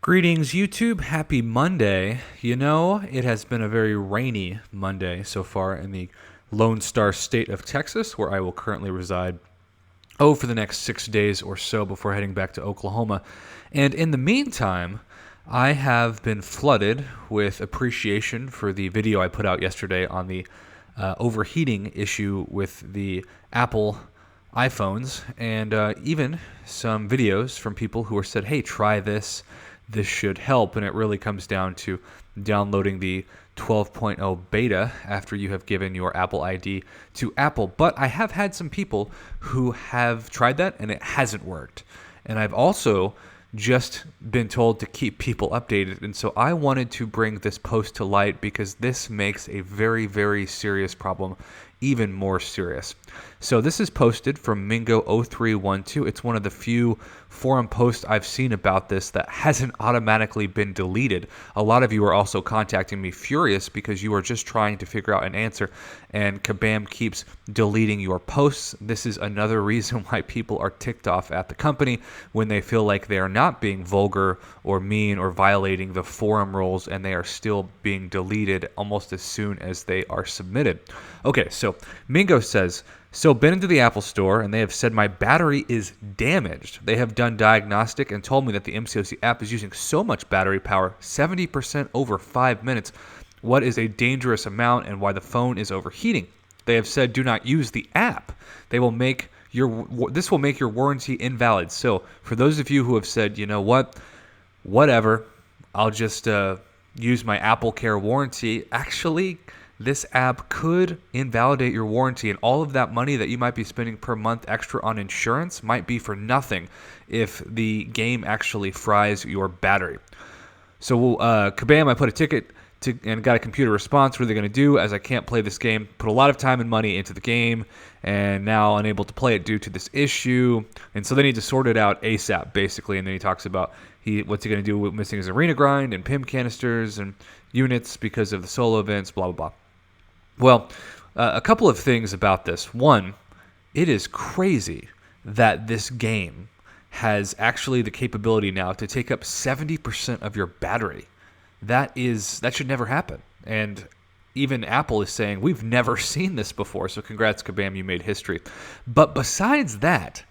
Greetings, YouTube. Happy Monday. You know, it has been a very rainy Monday so far in the Lone Star State of Texas, where I will currently reside, for the next 6 days or so before heading back to Oklahoma. And in the meantime, I have been flooded with appreciation for the video I put out yesterday on the overheating issue with the Apple iPhones, and even some videos from people who are said, hey, try this. This should help. And it really comes down to downloading the 12.0 beta after you have given your Apple ID to Apple. But I have had some people who have tried that and it hasn't worked. And I've also just been told to keep people updated. And so I wanted to bring this post to light because this makes a very, very serious problem even more serious. So this is posted from Mingo0312. It's one of the few forum posts I've seen about this that hasn't automatically been deleted. A lot of you are also contacting me furious because you are just trying to figure out an answer, and Kabam keeps deleting your posts. This is another reason why people are ticked off at the company when they feel like they are not being vulgar or mean or violating the forum rules, and they are still being deleted almost as soon as they are submitted. Okay, so Mingo says, so been into the Apple Store and they have said my battery is damaged. They have done diagnostic and told me that the MCOC app is using so much battery power, 70% over 5 minutes. What is a dangerous amount and why the phone is overheating? They have said do not use the app. This will make your warranty invalid. So for those of you who have said, you know what, whatever, I'll just use my Apple Care warranty. Actually, this app could invalidate your warranty, and all of that money that you might be spending per month extra on insurance might be for nothing if the game actually fries your battery. So Kabam, I put a ticket and got a computer response. What are they going to do? As I can't play this game, put a lot of time and money into the game, and now unable to play it due to this issue. And so they need to sort it out ASAP, basically. And then he talks about what's he going to do with missing his arena grind and PIM canisters and units because of the solo events, blah, blah, blah. Well, a couple of things about this. One, it is crazy that this game has actually the capability now to take up 70% of your battery. That should never happen. And even Apple is saying, we've never seen this before. So congrats, Kabam, you made history. But besides that,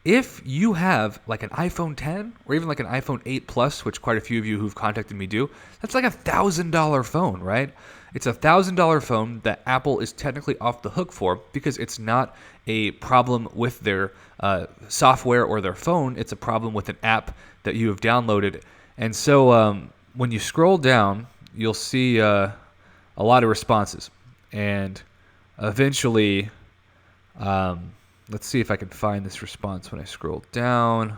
if you have like an iPhone 10 or even like an iPhone 8 Plus, which quite a few of you who've contacted me do, that's like $1,000 phone, right? It's $1,000 phone that Apple is technically off the hook for because it's not a problem with their software or their phone. It's a problem with an app that you have downloaded. And so when you scroll down, you'll see a lot of responses. And eventually, let's see if I can find this response when I scroll down.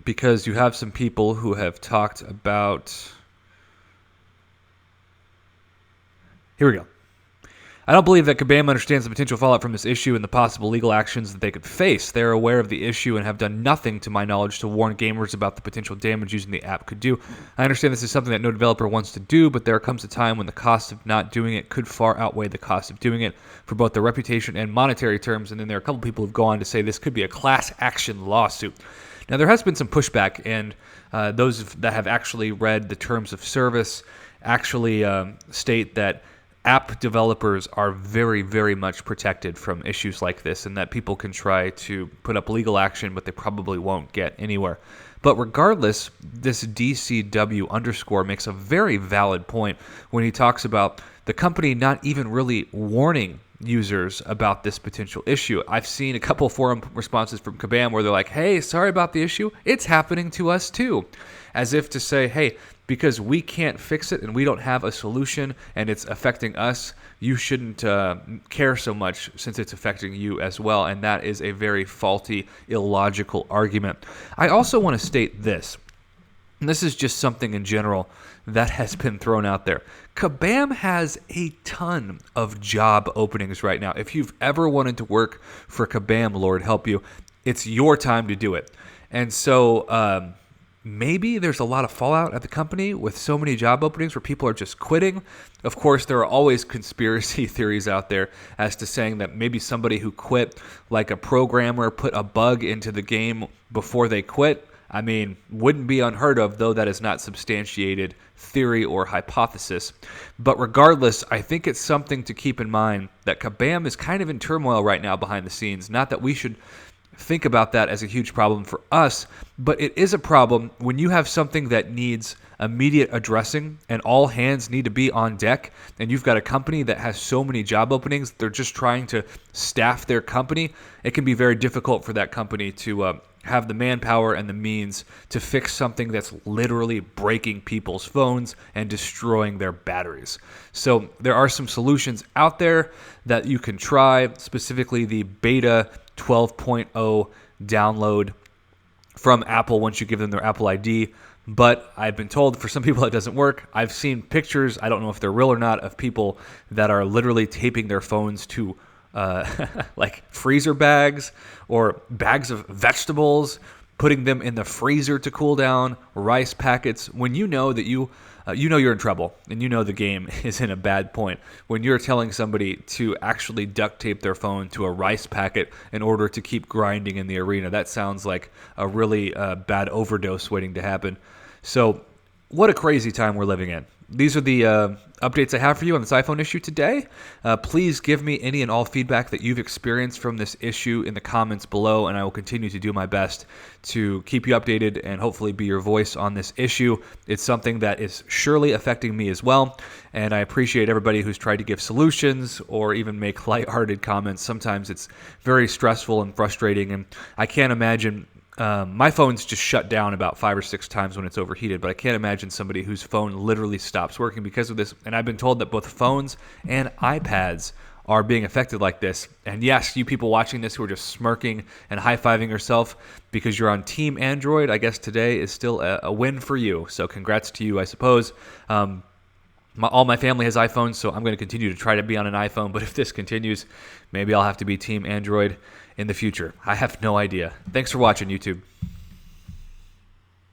Because you have some people who have talked about... Here we go. I don't believe that Kabam understands the potential fallout from this issue and the possible legal actions that they could face. They are aware of the issue and have done nothing, to my knowledge, to warn gamers about the potential damage using the app could do. I understand this is something that no developer wants to do, but there comes a time when the cost of not doing it could far outweigh the cost of doing it for both the reputation and monetary terms. And then there are a couple people who've gone on to say this could be a class action lawsuit. Now, there has been some pushback, and those that have actually read the terms of service actually state that app developers are very, very much protected from issues like this, and that people can try to put up legal action, but they probably won't get anywhere. But regardless, this DCW underscore makes a very valid point when he talks about the company not even really warning users about this potential issue. I've seen a couple forum responses from Kabam where they're like, hey, sorry about the issue. It's happening to us too. As if to say, hey, because we can't fix it and we don't have a solution and it's affecting us, you shouldn't care so much since it's affecting you as well. And that is a very faulty, illogical argument. I also want to state this, and this is just something in general that has been thrown out there. Kabam has a ton of job openings right now. If you've ever wanted to work for Kabam, Lord help you, it's your time to do it. And so maybe there's a lot of fallout at the company with so many job openings where people are just quitting. Of course, there are always conspiracy theories out there as to saying that maybe somebody who quit, like a programmer, put a bug into the game before they quit. I mean, wouldn't be unheard of, though that is not substantiated theory or hypothesis. But regardless, I think it's something to keep in mind that Kabam is kind of in turmoil right now behind the scenes. Not that we should think about that as a huge problem for us, but it is a problem when you have something that needs immediate addressing and all hands need to be on deck, and you've got a company that has so many job openings, they're just trying to staff their company. It can be very difficult for that company to have the manpower and the means to fix something that's literally breaking people's phones and destroying their batteries. So there are some solutions out there that you can try, specifically the beta 12.0 download from Apple once you give them their Apple ID. But I've been told for some people it doesn't work. I've seen pictures, I don't know if they're real or not, of people that are literally taping their phones to like freezer bags or bags of vegetables, putting them in the freezer to cool down, rice packets. When you know that you know you're in trouble and you know the game is in a bad point, when you're telling somebody to actually duct tape their phone to a rice packet in order to keep grinding in the arena, that sounds like a really bad overdose waiting to happen. So what a crazy time we're living in. These are the updates I have for you on this iPhone issue today. Please give me any and all feedback that you've experienced from this issue in the comments below, and I will continue to do my best to keep you updated and hopefully be your voice on this issue. It's something that is surely affecting me as well, and I appreciate everybody who's tried to give solutions or even make lighthearted comments. Sometimes it's very stressful and frustrating, and I can't imagine. My phone's just shut down about 5 or 6 times when it's overheated, but I can't imagine somebody whose phone literally stops working because of this. And I've been told that both phones and iPads are being affected like this. And yes, you people watching this who are just smirking and high-fiving yourself because you're on Team Android, I guess today is still a win for you. So congrats to you, I suppose. All my family has iPhones, so I'm going to continue to try to be on an iPhone. But if this continues, maybe I'll have to be Team Android in the future. I have no idea. Thanks for watching, YouTube.